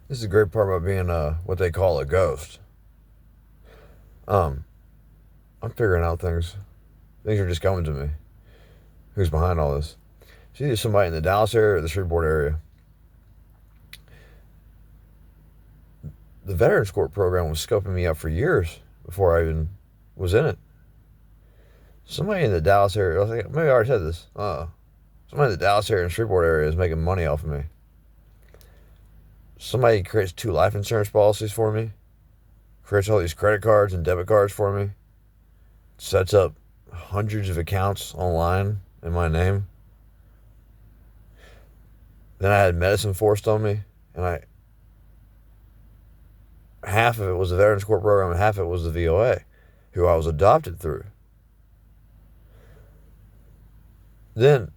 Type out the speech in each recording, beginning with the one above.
This is a great part about being what they call a ghost. Um, I'm figuring out things. Things are just coming to me. Who's behind all this? It's either somebody in the Dallas area or the Shreveport area. The Veterans Court program was scoping me up for years before I even was in it. Somebody in the Dallas area, I think maybe I already said this. Somebody in the Dallas area and Shreveport area is making money off of me. Somebody creates 2 life insurance policies for me, creates all these credit cards and debit cards for me, sets up hundreds of accounts online in my name. Then I had medicine forced on me, and half of it was the Veterans Court program and half of it was the VOA, who I was adopted through. Then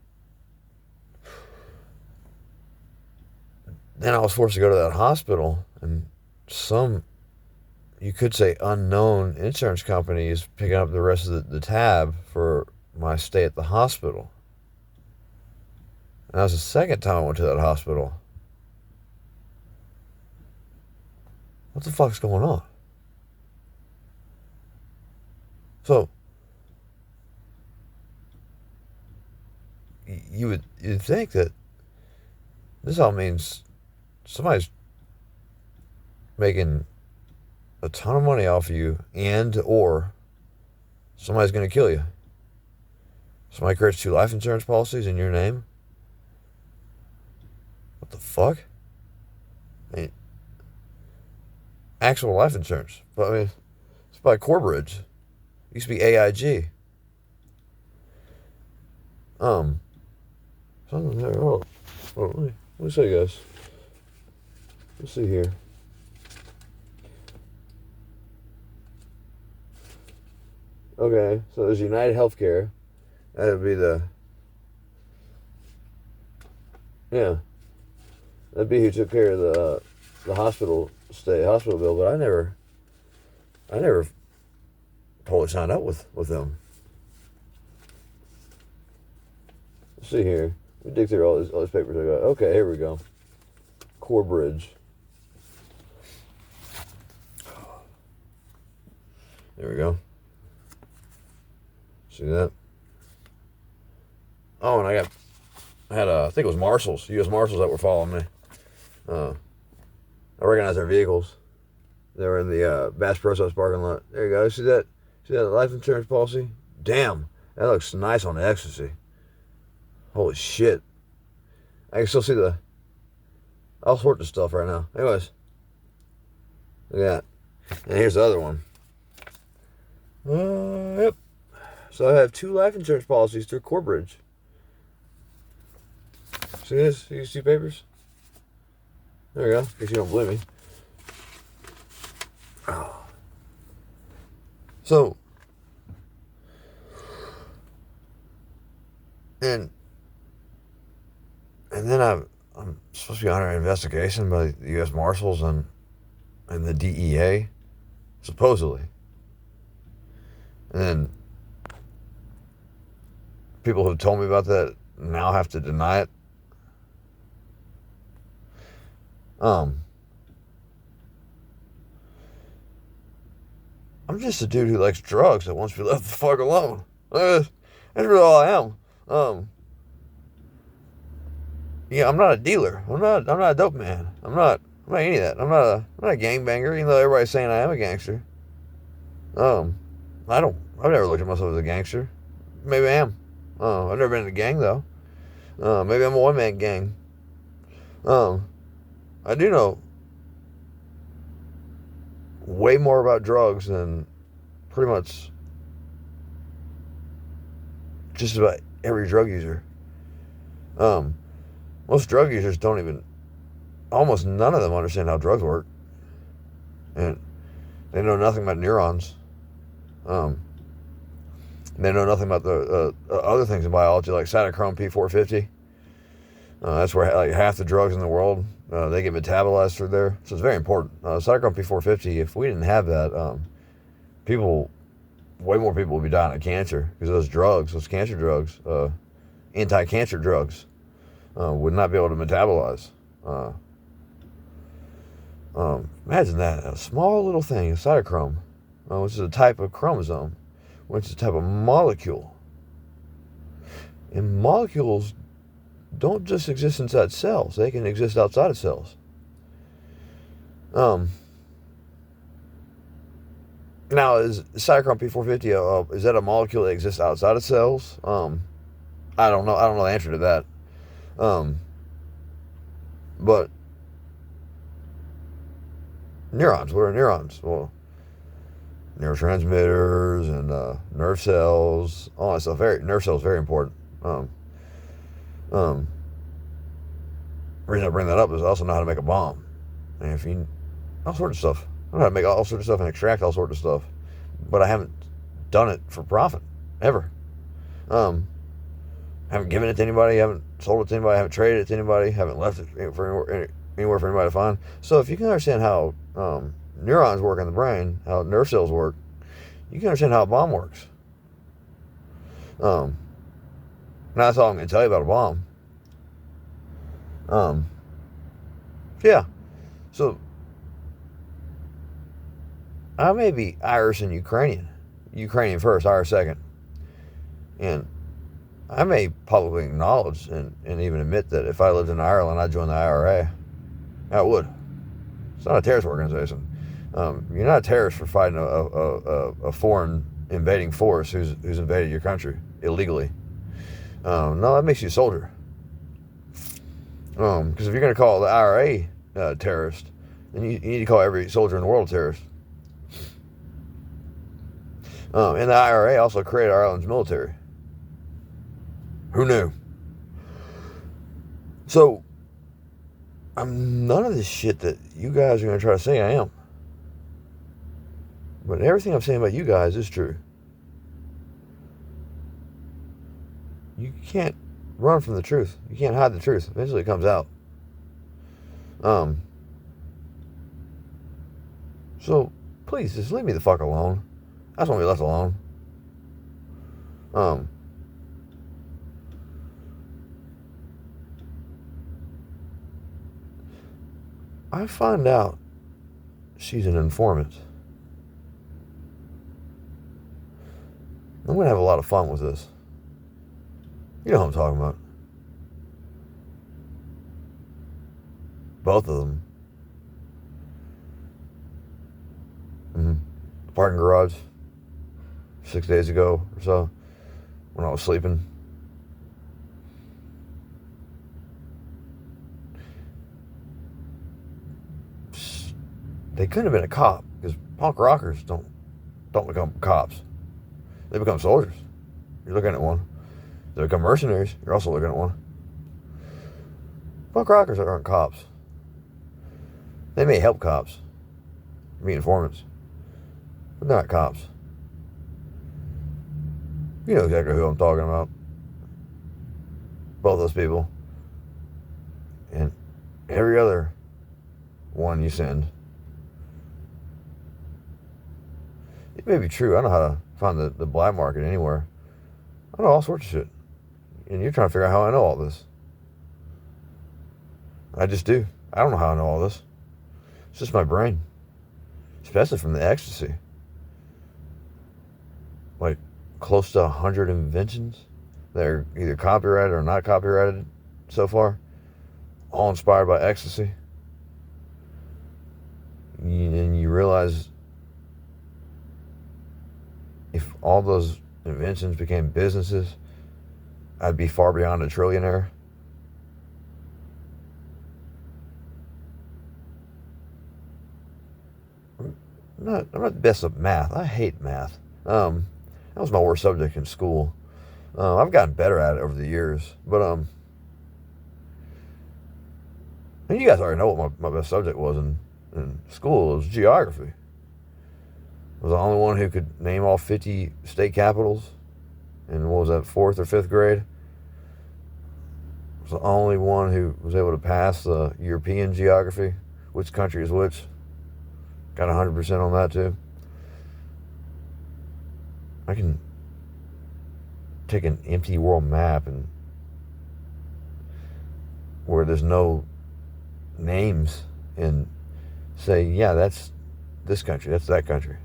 I was forced to go to that hospital, and some, you could say, unknown insurance company is picking up the rest of the tab for my stay at the hospital. And that was the second time I went to that hospital. What the fuck's going on? So, you'd think that this all means somebody's making a ton of money off of you, and or somebody's going to kill you. Somebody creates 2 life insurance policies in your name. What the fuck? I mean, actual life insurance. But I mean, it's by Corbridge. It used to be AIG. Something there. Let me show you guys. Let's see here. Okay, so there's United Healthcare. That would be that'd be who took care of the hospital bill. But I never totally signed up with them. Let's see here. Let me dig through all these papers I got. Okay, here we go. Corbridge. There we go. See that? Oh, and I had I think it was Marshals, U.S. Marshals that were following me. I recognized their vehicles. They were in the Bass Pro Shops parking lot. There you go. See that? See that life insurance policy? Damn, that looks nice on ecstasy. Holy shit. I can still see all sorts of stuff right now. Anyways, look at that. And here's the other one. Yep. So I have 2 life insurance policies through Corbridge. See this? You see papers? There we go. In case you don't believe me. Oh. So, and then I'm supposed to be under investigation by the U.S. Marshals and the DEA, supposedly. And then people who told me about that now have to deny it. I'm just a dude who likes drugs that wants to be left the fuck alone. That's really all I am. Yeah, I'm not a dealer. I'm not a dope man. I'm not any of that. I'm not a gangbanger, even though everybody's saying I am a gangster. I've never looked at myself as a gangster. Maybe I am. I've never been in a gang though. Maybe I'm a one-man gang. I do know way more about drugs than pretty much just about every drug user. Most drug users almost none of them understand how drugs work. And they know nothing about neurons. They know nothing about the other things in biology, like cytochrome P450. That's where like half the drugs in the world, they get metabolized through there. So it's very important. Cytochrome P450, if we didn't have that, way more people would be dying of cancer because those cancer drugs, anti-cancer drugs, would not be able to metabolize. Imagine that, a small little thing, a cytochrome, which is a type of chromosome, which is a type of molecule. And molecules don't just exist inside cells, they can exist outside of cells. Now, is cytochrome P450, is that a molecule that exists outside of cells? I don't know. I don't know the answer to that. But neurons, what are neurons? Well, neurotransmitters and nerve cells, all that stuff. Nerve cells very important. The reason I bring that up is I also know how to make a bomb, and if you all sorts of stuff. I know how to make all sorts of stuff and extract all sorts of stuff, but I haven't done it for profit ever. Haven't given it to anybody, haven't sold it to anybody, haven't traded it to anybody, haven't left it for anywhere for anybody to find. So if you can understand how neurons work in the brain, how nerve cells work, you can understand how a bomb works. Now that's all I'm going to tell you about a bomb. Yeah. So I may be Irish and Ukrainian. Ukrainian first, Irish second. And I may publicly acknowledge and even admit that if I lived in Ireland, I'd join the IRA. I would. It's not a terrorist organization. You're not a terrorist for fighting a foreign invading force who's invaded your country illegally. No, that makes you a soldier. Because if you're going to call the IRA terrorist, then you need to call every soldier in the world a terrorist. And the IRA also created Ireland's military. Who knew? So, I'm none of this shit that you guys are going to try to say I am. But everything I'm saying about you guys is true. You can't run from the truth. You can't hide the truth. Eventually it comes out. So, please, just leave me the fuck alone. I just want to be left alone. I find out she's an informant. I'm going to have a lot of fun with this. You know what I'm talking about. Both of them. The parking garage 6 days ago or so when I was sleeping. They couldn't have been a cop because punk rockers don't become cops. They become soldiers. You're looking at one. They become mercenaries. You're also looking at one. Punk rockers aren't cops. They may help cops, be informants, but they're not cops. You know exactly who I'm talking about. Both those people. And every other one you send. It may be true. I know how to find the black market anywhere. I know all sorts of shit. And you're trying to figure out how I know all this. I just do. I don't know how I know all this. It's just my brain. Especially from the ecstasy. Like close to 100 inventions that are either copyrighted or not copyrighted so far. All inspired by ecstasy. And you realize if all those inventions became businesses, I'd be far beyond a trillionaire. I'm not the best at math. I hate math. That was my worst subject in school. I've gotten better at it over the years. But, and you guys already know what my best subject was in school. It was geography. I was the only one who could name all 50 state capitals in, what was that, 4th or 5th grade. I was the only one who was able to pass the European geography, which country is which. Got 100% on that too. I can take an empty world map and where there's no names in say, yeah, that's this country, that's that country.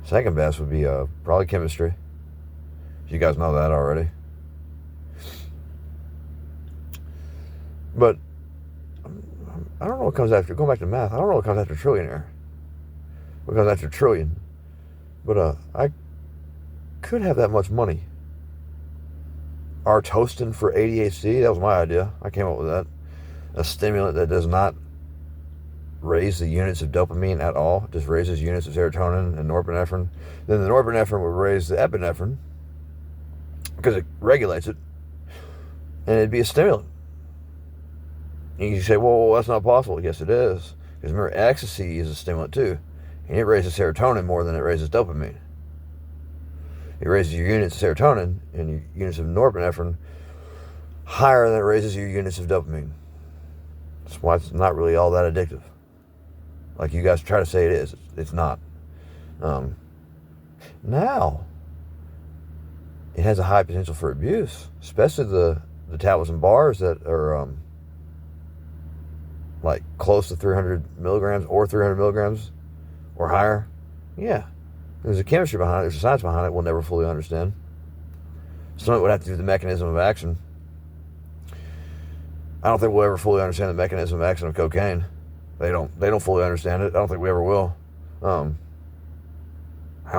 Second best would be probably chemistry. You guys know that already. But I don't know what comes after, going back to math, I don't know what comes after trillionaire. What comes after trillion. But I could have that much money. Artostin for ADHD, that was my idea. I came up with that. A stimulant that does not raise the units of dopamine at all, it just raises units of serotonin and norepinephrine. Then the norepinephrine would raise the epinephrine because it regulates it, and it'd be a stimulant. And you say, well, that's not possible. Yes, it is. Because remember, ecstasy is a stimulant too, and it raises serotonin more than it raises dopamine. It raises your units of serotonin and your units of norepinephrine higher than it raises your units of dopamine. That's why it's not really all that addictive. Like you guys try to say it is. It's not. Now, it has a high potential for abuse, especially the tablets and bars that are like close to 300 milligrams or 300 milligrams or higher. Yeah. There's a chemistry behind it. There's a science behind it we'll never fully understand. Someone would have to do the mechanism of action. I don't think we'll ever fully understand the mechanism of action of cocaine. They don't fully understand it. I don't think we ever will. How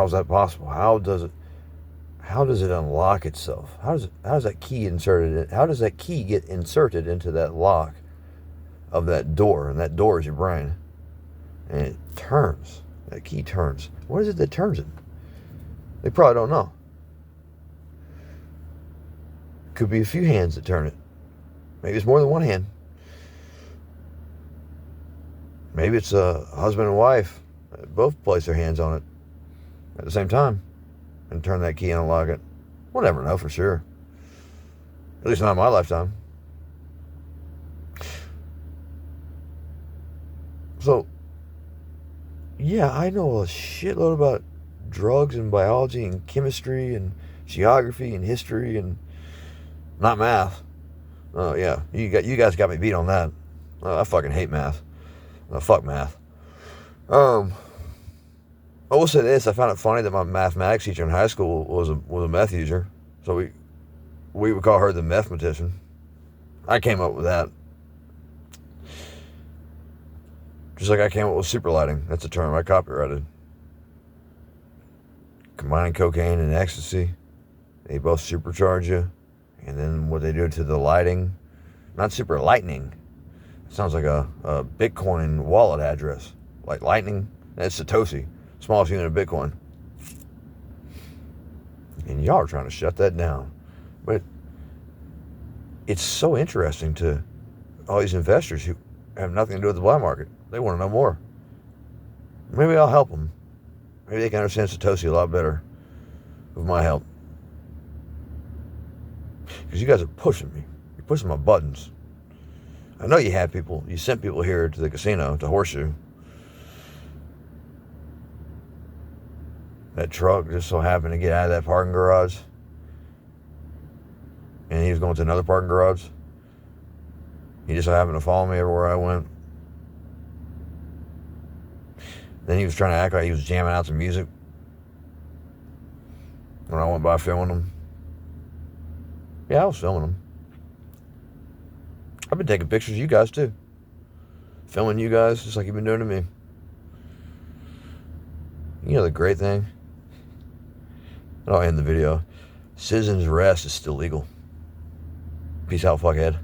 is that possible? How does it unlock itself? How does that key inserted? How does that key get inserted into that lock of that door? And that door is your brain. And it turns. That key turns. What is it that turns it? They probably don't know. Could be a few hands that turn it. Maybe it's more than one hand. Maybe it's a husband and wife. Both place their hands on it at the same time and turn that key and unlock it. We'll never know for sure. At least not in my lifetime. So, yeah, I know a shitload about drugs and biology and chemistry and geography and history and not math. Yeah, you guys got me beat on that. I fucking hate math. Fuck math. I will say this: I found it funny that my mathematics teacher in high school was a meth user, so we would call her the mathematician. I came up with that. Just like I came up with super lighting. That's a term I copyrighted. Combining cocaine and ecstasy, they both supercharge you. And then what they do to the lighting, not super lightning. It sounds like a Bitcoin wallet address. Like lightning, that's Satoshi, smallest unit of Bitcoin. And y'all are trying to shut that down. But it's so interesting to all these investors who have nothing to do with the black market. They want to know more. Maybe I'll help them. Maybe they can understand Satoshi a lot better with my help. Because you guys are pushing me. You're pushing my buttons. I know you have people. You sent people here to the casino, to Horseshoe. That truck just so happened to get out of that parking garage. And he was going to another parking garage. He just so happened to follow me everywhere I went. Then he was trying to act like he was jamming out some music when I went by filming him. Yeah, I was filming them. I've been taking pictures of you guys too. Filming you guys just like you've been doing to me. You know the great thing? I'll end the video. Citizen's arrest is still legal. Peace out, fuckhead.